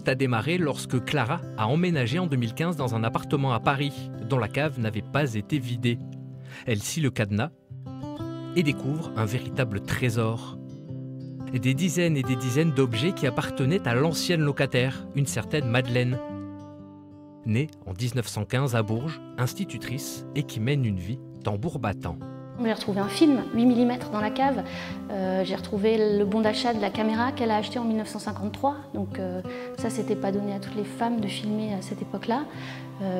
Tout a démarré lorsque Clara a emménagé en 2015 dans un appartement à Paris, dont la cave n'avait pas été vidée. Elle scie le cadenas et découvre un véritable trésor. Des dizaines et des dizaines d'objets qui appartenaient à l'ancienne locataire, une certaine Madeleine. Née en 1915 à Bourges, institutrice et qui mène une vie tambour battant. J'ai retrouvé un film 8 mm dans la cave. J'ai retrouvé le bon d'achat de la caméra qu'elle a acheté en 1953. Donc ça, c'était pas donné à toutes les femmes de filmer à cette époque-là.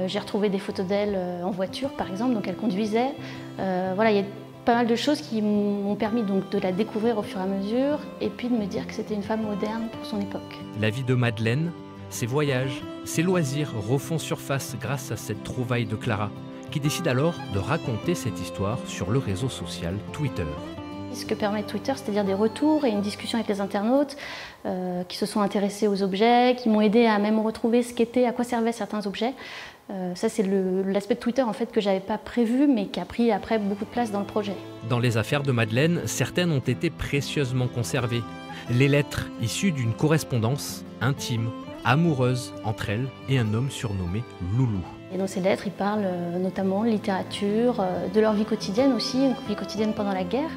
J'ai retrouvé des photos d'elle en voiture, par exemple, donc elle conduisait. Voilà, il y a pas mal de choses qui m'ont permis donc de la découvrir au fur et à mesure, et puis de me dire que c'était une femme moderne pour son époque. La vie de Madeleine, ses voyages, ses loisirs refont surface grâce à cette trouvaille de Clara, qui décide alors de raconter cette histoire sur le réseau social Twitter. Ce que permet Twitter, c'est-à-dire des retours et une discussion avec les internautes qui se sont intéressés aux objets, qui m'ont aidé à même retrouver ce qu'étaient, à quoi servaient certains objets. Ça, c'est l'aspect de Twitter en fait, que je n'avais pas prévu, mais qui a pris après beaucoup de place dans le projet. Dans les affaires de Madeleine, certaines ont été précieusement conservées. Les lettres issues d'une correspondance intime, amoureuse entre elle et un homme surnommé Loulou. Et dans ces lettres, ils parlent notamment de littérature, de leur vie quotidienne aussi, une vie quotidienne pendant la guerre.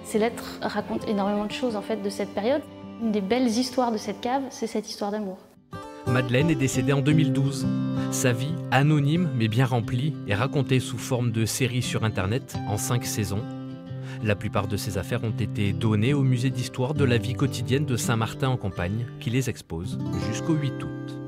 Ces lettres racontent énormément de choses en fait, de cette période. Une des belles histoires de cette cave, c'est cette histoire d'amour. Madeleine est décédée en 2012. Sa vie, anonyme mais bien remplie, est racontée sous forme de série sur Internet en 5 saisons. La plupart de ses affaires ont été données au musée d'histoire de la vie quotidienne de Saint-Martin-en-Campagne, qui les expose jusqu'au 8 août.